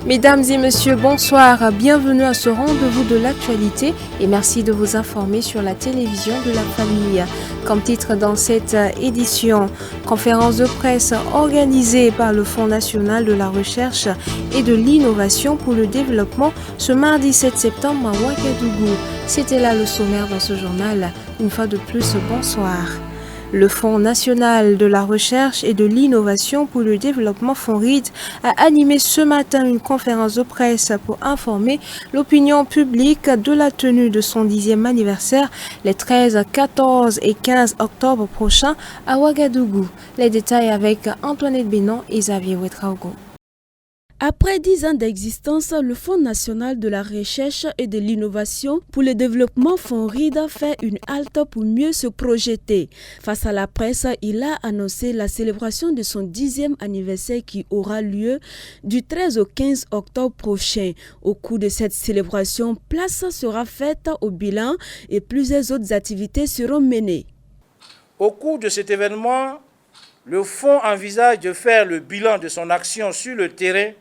Mesdames et messieurs, bonsoir. Bienvenue à ce rendez-vous de l'actualité et merci de vous informer sur la télévision de la famille. Comme titre dans cette édition, conférence de presse organisée par le Fonds national de la recherche et de l'innovation pour le développement ce mardi 7 septembre à Ouagadougou. C'était là le sommaire dans ce journal. Une fois de plus, bonsoir. Le Fonds national de la recherche et de l'innovation pour le développement FONRID a animé ce matin une conférence de presse pour informer l'opinion publique de la tenue de son 10e anniversaire les 13, 14 et 15 octobre prochains à Ouagadougou. Les détails avec Antoinette Bénon et Xavier Ouetraogo. Après 10 ans d'existence, le Fonds national de la recherche et de l'innovation pour le développement FONRID fait une halte pour mieux se projeter. Face à la presse, il a annoncé la célébration de son 10e anniversaire qui aura lieu du 13 au 15 octobre prochain. Au cours de cette célébration, place sera faite au bilan et plusieurs autres activités seront menées. Au cours de cet événement, le Fonds envisage de faire le bilan de son action sur le terrain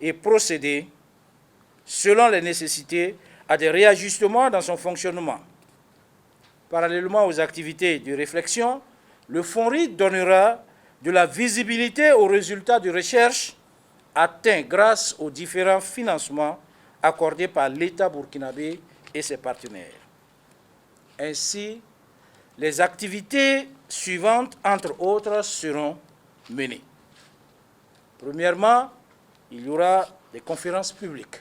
et procéder, selon les nécessités, à des réajustements dans son fonctionnement. Parallèlement aux activités de réflexion, le FONRID donnera de la visibilité aux résultats de recherche atteints grâce aux différents financements accordés par l'État burkinabé et ses partenaires. Ainsi, les activités suivantes, entre autres, seront menées. Premièrement, il y aura des conférences publiques.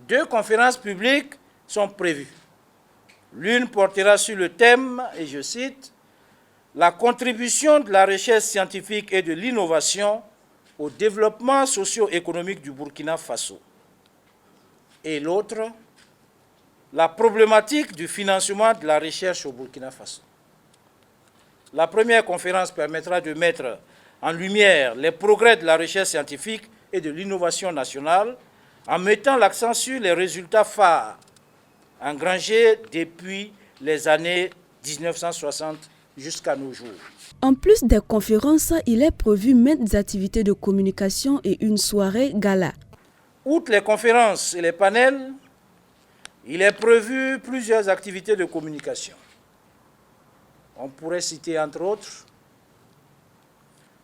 2 conférences publiques sont prévues. L'une portera sur le thème, et je cite, « La contribution de la recherche scientifique et de l'innovation au développement socio-économique du Burkina Faso ». Et l'autre, « La problématique du financement de la recherche au Burkina Faso ». La première conférence permettra de mettre en lumière les progrès de la recherche scientifique et de l'innovation nationale en mettant l'accent sur les résultats phares engrangés depuis les années 1960 jusqu'à nos jours. En plus des conférences, il est prévu maintes activités de communication et une soirée gala. Outre les conférences et les panels, il est prévu plusieurs activités de communication. On pourrait citer entre autres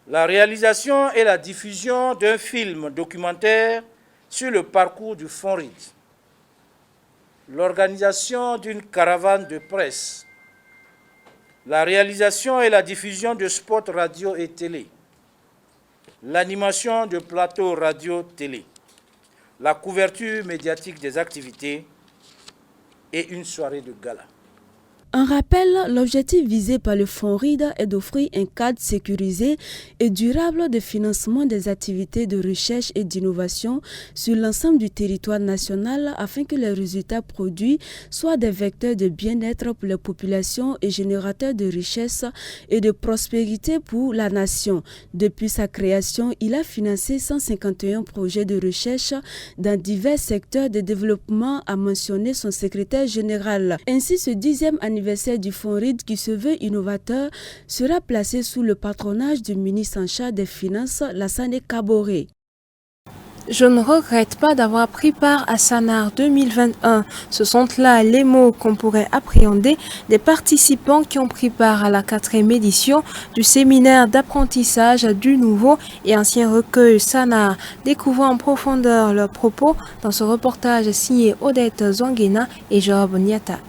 la réalisation et la diffusion d'un film documentaire sur le parcours du FONRID, l'organisation d'une caravane de presse, la réalisation et la diffusion de spots radio et télé, l'animation de plateaux radio-télé, la couverture médiatique des activités et une soirée de gala. En rappel, l'objectif visé par le FONRID est d'offrir un cadre sécurisé et durable de financement des activités de recherche et d'innovation sur l'ensemble du territoire national afin que les résultats produits soient des vecteurs de bien-être pour les populations et générateurs de richesse et de prospérité pour la nation. Depuis sa création, il a financé 151 projets de recherche dans divers secteurs de développement, a mentionné son secrétaire général. Ainsi, ce 10e anniversaire du FONRID qui se veut innovateur sera placé sous le patronage du ministre en charge des Finances, Lassane Kaboré. Je ne regrette pas d'avoir pris part à Sanar 2021. Ce sont là les mots qu'on pourrait appréhender des participants qui ont pris part à la 4e édition du séminaire d'apprentissage du nouveau et ancien recueil Sanar. Découvrons en profondeur leurs propos dans ce reportage signé Odette Zonguena et Job Niata.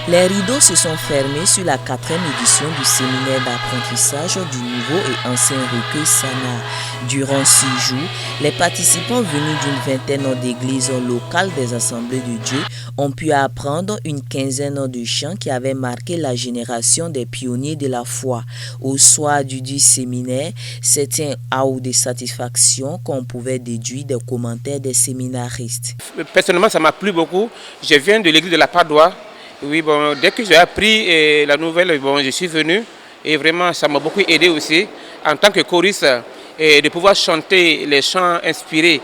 Les rideaux se sont fermés sur la 4e édition du séminaire d'apprentissage du nouveau et ancien recueil Sanar. Durant 6 jours, les participants venus d'une vingtaine d'églises locales des Assemblées de Dieu ont pu apprendre une quinzaine de chants qui avaient marqué la génération des pionniers de la foi. Au soir du séminaire, c'est un haut de satisfaction qu'on pouvait déduire des commentaires des séminaristes. Personnellement, ça m'a plu beaucoup. Je viens de l'église de la Padoie. Oui, bon, dès que j'ai appris la nouvelle, bon, je suis venu et vraiment ça m'a beaucoup aidé aussi en tant que choriste de pouvoir chanter les chants inspirés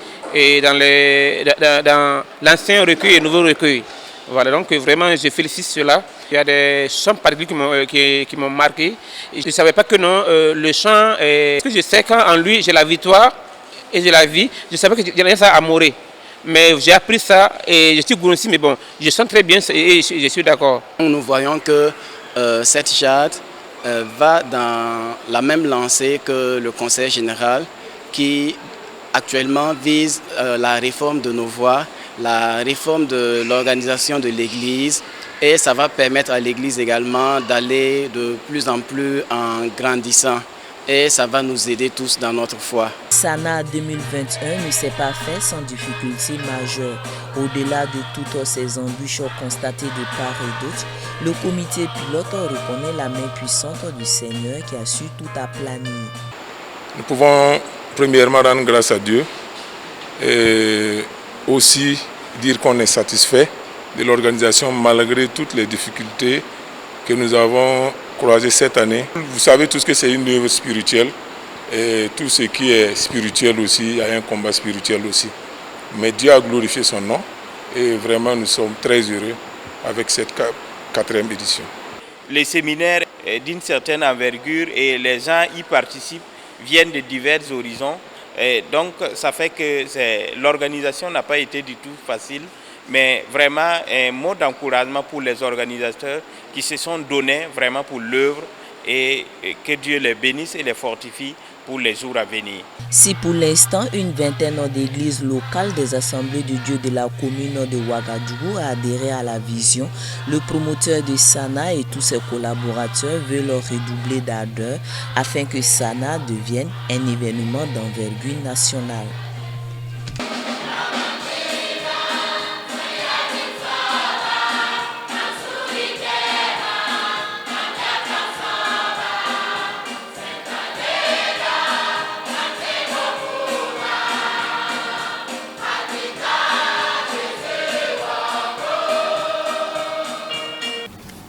dans l'ancien recueil et le nouveau recueil. Voilà, donc vraiment je félicite cela. Il y a des chants particuliers qui m'ont marqué. Je ne savais pas que non, le chant, parce que je sais qu'en lui j'ai la victoire et j'ai la vie, je savais que j'allais ça à mourir. Mais j'ai appris ça et je suis gourmand, mais bon, je sens très bien et je suis d'accord. Nous voyons que cette charte va dans la même lancée que le Conseil général qui actuellement vise la réforme de nos voies, la réforme de l'organisation de l'Église, et ça va permettre à l'Église également d'aller de plus en plus en grandissant, et ça va nous aider tous dans notre foi. Sana 2021 ne s'est pas fait sans difficulté majeure. Au-delà de toutes ces embûches constatées de part et d'autre, le comité pilote reconnaît la main puissante du Seigneur qui a su tout aplanir. Nous pouvons premièrement rendre grâce à Dieu et aussi dire qu'on est satisfait de l'organisation malgré toutes les difficultés que nous avons croisées cette année. Vous savez tous que c'est une œuvre spirituelle et tout ce qui est spirituel aussi, il y a un combat spirituel aussi. Mais Dieu a glorifié son nom et vraiment nous sommes très heureux avec cette 4e édition. Les séminaires d'une certaine envergure et les gens y participent, viennent de divers horizons. Et donc ça fait que l'organisation n'a pas été du tout facile, mais vraiment un mot d'encouragement pour les organisateurs qui se sont donnés vraiment pour l'œuvre et que Dieu les bénisse et les fortifie pour les jours à venir. Si pour l'instant une vingtaine d'églises locales des assemblées de Dieu de la commune de Ouagadougou a adhéré à la vision, le promoteur de Sana et tous ses collaborateurs veulent redoubler d'ardeur afin que Sana devienne un événement d'envergure nationale.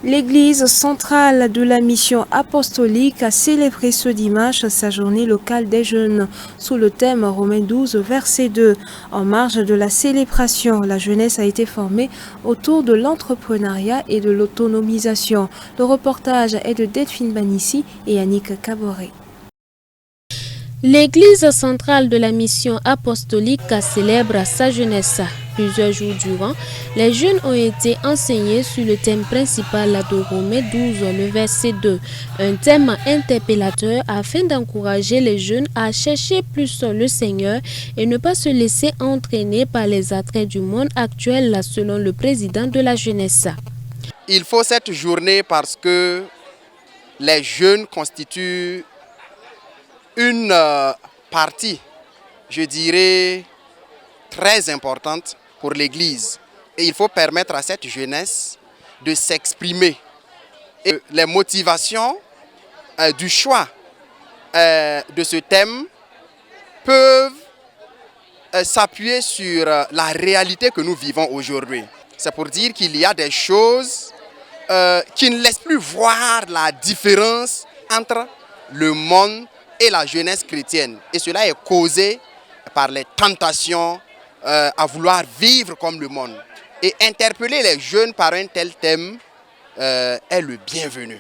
L'église centrale de la mission apostolique a célébré ce dimanche sa journée locale des jeunes sous le thème Romains 12, verset 2. En marge de la célébration, la jeunesse a été formée autour de l'entrepreneuriat et de l'autonomisation. Le reportage est de Delphine Banissi et Yannick Caboret. L'église centrale de la mission apostolique célèbre sa jeunesse. Plusieurs jours durant, les jeunes ont été enseignés sur le thème principal de Romains 12, le verset 2. Un thème interpellateur afin d'encourager les jeunes à chercher plus le Seigneur et ne pas se laisser entraîner par les attraits du monde actuel, selon le président de la jeunesse. Il faut cette journée parce que les jeunes constituent une partie, je dirais, très importante pour l'Église. Et il faut permettre à cette jeunesse de s'exprimer. Et les motivations du choix de ce thème peuvent s'appuyer sur la réalité que nous vivons aujourd'hui. C'est pour dire qu'il y a des choses qui ne laissent plus voir la différence entre le monde et la jeunesse chrétienne. Et cela est causé par les tentations à vouloir vivre comme le monde. Et interpeller les jeunes par un tel thème est le bienvenu.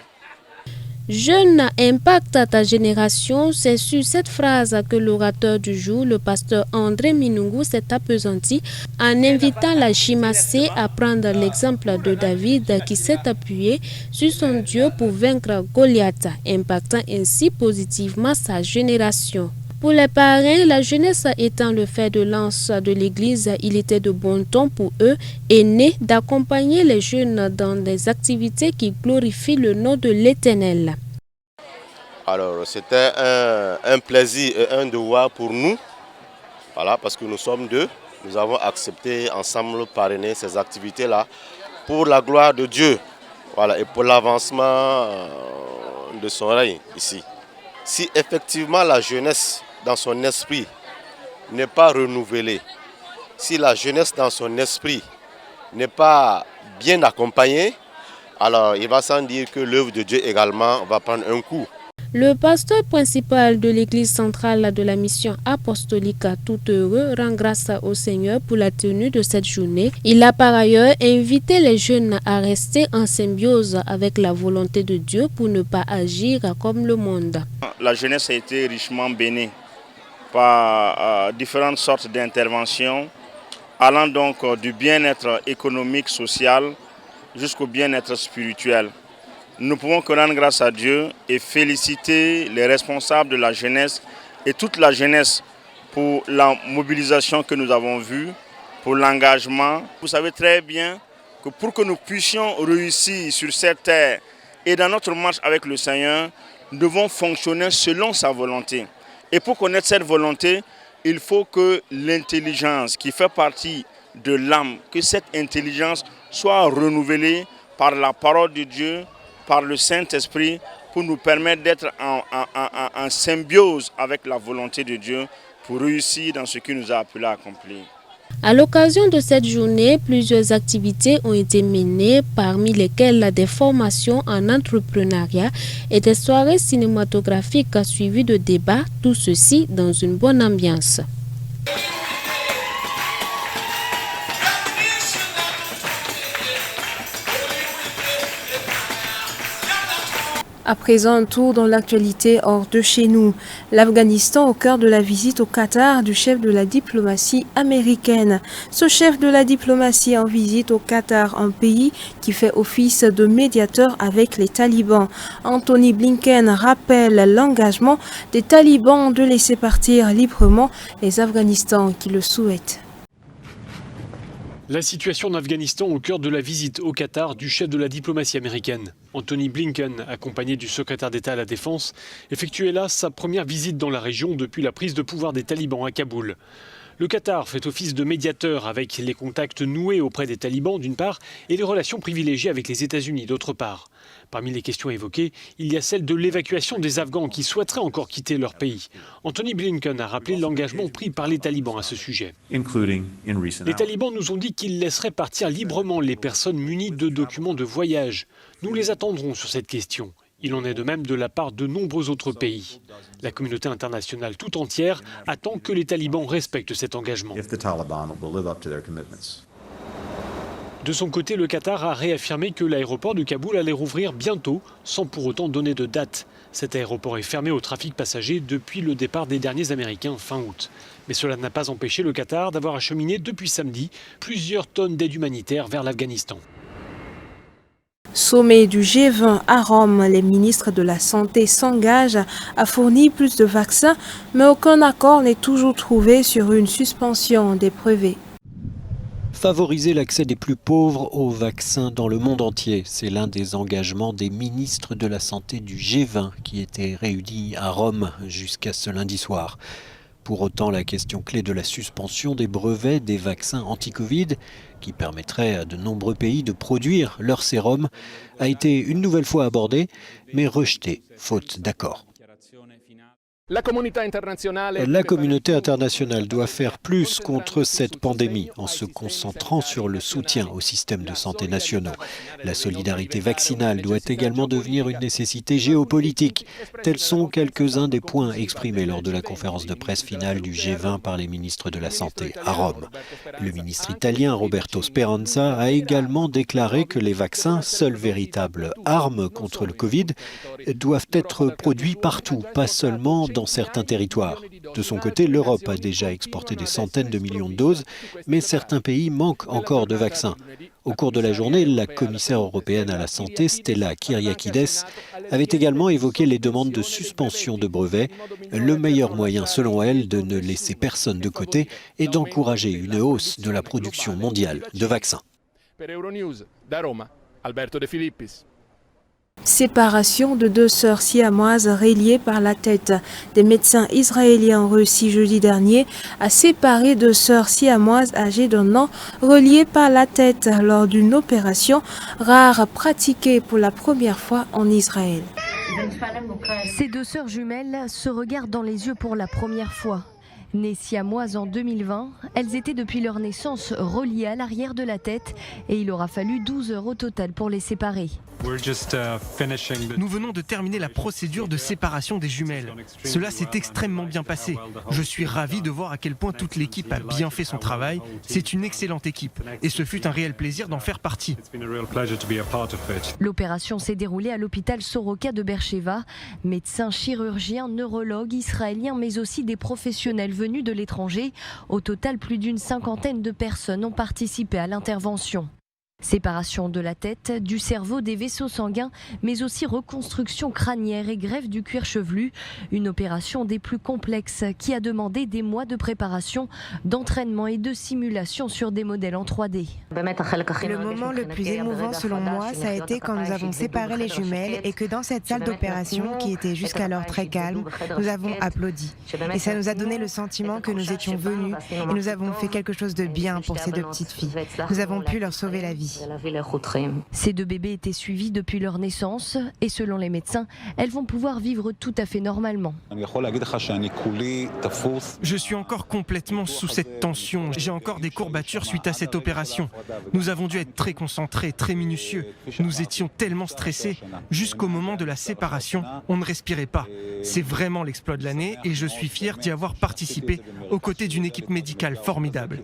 Jeune impacte ta génération, c'est sur cette phrase que l'orateur du jour, le pasteur André Minungu, s'est appesanti en invitant la JMAC à prendre l'exemple de David qui s'est appuyé sur son Dieu pour vaincre Goliath, impactant ainsi positivement sa génération. Pour les parrains, la jeunesse étant le fer de lance de l'Église, il était de bon ton pour eux, aînés, d'accompagner les jeunes dans des activités qui glorifient le nom de l'Éternel. Alors, c'était un plaisir et un devoir pour nous, voilà, parce que nous sommes deux. Nous avons accepté ensemble parrainer ces activités-là pour la gloire de Dieu, voilà, et pour l'avancement de son règne ici. Si effectivement la jeunesse dans son esprit n'est pas renouvelée, si la jeunesse dans son esprit n'est pas bien accompagnée, alors il va sans dire que l'œuvre de Dieu également va prendre un coup. Le pasteur principal de l'église centrale de la mission apostolique Tout Heureux rend grâce au Seigneur pour la tenue de cette journée. Il a par ailleurs invité les jeunes à rester en symbiose avec la volonté de Dieu pour ne pas agir comme le monde. La jeunesse a été richement bénie par différentes sortes d'interventions, allant donc du bien-être économique, social, jusqu'au bien-être spirituel. Nous pouvons que rendre grâce à Dieu et féliciter les responsables de la jeunesse et toute la jeunesse pour la mobilisation que nous avons vue, pour l'engagement. Vous savez très bien que pour que nous puissions réussir sur cette terre et dans notre marche avec le Seigneur, nous devons fonctionner selon sa volonté. Et pour connaître cette volonté, il faut que l'intelligence qui fait partie de l'âme, que cette intelligence soit renouvelée par la parole de Dieu, par le Saint-Esprit, pour nous permettre d'être en symbiose avec la volonté de Dieu pour réussir dans ce qu'il nous a appelé à accomplir. À l'occasion de cette journée, plusieurs activités ont été menées, parmi lesquelles des formations en entrepreneuriat et des soirées cinématographiques suivies de débats, tout ceci dans une bonne ambiance. À présent, un tour dans l'actualité hors de chez nous. L'Afghanistan au cœur de la visite au Qatar du chef de la diplomatie américaine. Ce chef de la diplomatie en visite au Qatar, un pays qui fait office de médiateur avec les talibans. Anthony Blinken rappelle l'engagement des talibans de laisser partir librement les Afghanistans qui le souhaitent. La situation en Afghanistan au cœur de la visite au Qatar du chef de la diplomatie américaine. Anthony Blinken, accompagné du secrétaire d'État à la Défense, effectuait là sa première visite dans la région depuis la prise de pouvoir des talibans à Kaboul. Le Qatar fait office de médiateur avec les contacts noués auprès des talibans d'une part et les relations privilégiées avec les États-Unis d'autre part. Parmi les questions évoquées, il y a celle de l'évacuation des Afghans qui souhaiteraient encore quitter leur pays. Anthony Blinken a rappelé l'engagement pris par les talibans à ce sujet. Les talibans nous ont dit qu'ils laisseraient partir librement les personnes munies de documents de voyage. Nous les attendrons sur cette question. Il en est de même de la part de nombreux autres pays. La communauté internationale tout entière attend que les talibans respectent cet engagement. De son côté, le Qatar a réaffirmé que l'aéroport de Kaboul allait rouvrir bientôt, sans pour autant donner de date. Cet aéroport est fermé au trafic passager depuis le départ des derniers Américains fin août. Mais cela n'a pas empêché le Qatar d'avoir acheminé depuis samedi plusieurs tonnes d'aide humanitaire vers l'Afghanistan. Sommet du G20 à Rome, les ministres de la Santé s'engagent à fournir plus de vaccins, mais aucun accord n'est toujours trouvé sur une suspension des brevets. Favoriser l'accès des plus pauvres aux vaccins dans le monde entier, c'est l'un des engagements des ministres de la Santé du G20 qui étaient réunis à Rome jusqu'à ce lundi soir. Pour autant, la question clé de la suspension des brevets des vaccins anti-Covid, qui permettrait à de nombreux pays de produire leur sérum, a été une nouvelle fois abordée, mais rejetée, faute d'accord. La communauté internationale doit faire plus contre cette pandémie en se concentrant sur le soutien aux systèmes de santé nationaux. La solidarité vaccinale doit également devenir une nécessité géopolitique. Tels sont quelques-uns des points exprimés lors de la conférence de presse finale du G20 par les ministres de la Santé à Rome. Le ministre italien Roberto Speranza a également déclaré que les vaccins, seule véritable arme contre le Covid, doivent être produits partout, pas seulement dans certains territoires. De son côté, l'Europe a déjà exporté des centaines de millions de doses, mais certains pays manquent encore de vaccins. Au cours de la journée, la commissaire européenne à la santé, Stella Kyriakides, avait également évoqué les demandes de suspension de brevets. Le meilleur moyen, selon elle, de ne laisser personne de côté est d'encourager une hausse de la production mondiale de vaccins. Séparation de deux sœurs siamoises reliées par la tête. Des médecins israéliens ont réussi jeudi dernier à séparer deux sœurs siamoises âgées d'1 an reliées par la tête lors d'une opération rare pratiquée pour la première fois en Israël. Ces deux sœurs jumelles se regardent dans les yeux pour la première fois. Nées siamoises en 2020, elles étaient depuis leur naissance reliées à l'arrière de la tête et il aura fallu 12 heures au total pour les séparer. Nous venons de terminer la procédure de séparation des jumelles. Cela s'est extrêmement bien passé. Je suis ravi de voir à quel point toute l'équipe a bien fait son travail. C'est une excellente équipe et ce fut un réel plaisir d'en faire partie. L'opération s'est déroulée à l'hôpital Soroka de Beersheva. Médecins, chirurgiens, neurologues, israéliens, mais aussi des professionnels venus de l'étranger. Au total, plus d'une 50aine de personnes ont participé à l'intervention. Séparation de la tête, du cerveau, des vaisseaux sanguins, mais aussi reconstruction crânienne et greffe du cuir chevelu. Une opération des plus complexes qui a demandé des mois de préparation, d'entraînement et de simulation sur des modèles en 3D. Le moment le plus émouvant selon moi, ça a été quand nous avons séparé les jumelles et que dans cette salle d'opération, qui était jusqu'alors très calme, nous avons applaudi. Et ça nous a donné le sentiment que nous étions venus et nous avons fait quelque chose de bien pour ces deux petites filles. Nous avons pu leur sauver la vie. Ces deux bébés étaient suivis depuis leur naissance et selon les médecins, elles vont pouvoir vivre tout à fait normalement. Je suis encore complètement sous cette tension. J'ai encore des courbatures suite à cette opération. Nous avons dû être très concentrés, très minutieux. Nous étions tellement stressés. Jusqu'au moment de la séparation, on ne respirait pas. C'est vraiment l'exploit de l'année et je suis fier d'y avoir participé aux côtés d'une équipe médicale formidable.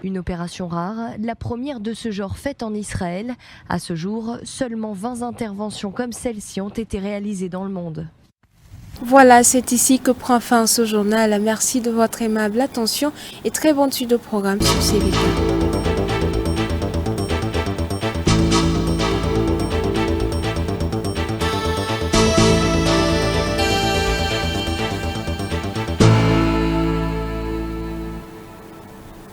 Une opération rare, la première de ce genre faite en Israël. À ce jour, seulement 20 interventions comme celle-ci ont été réalisées dans le monde. Voilà, c'est ici que prend fin ce journal. Merci de votre aimable attention et très bonne suite de programme sur CVK.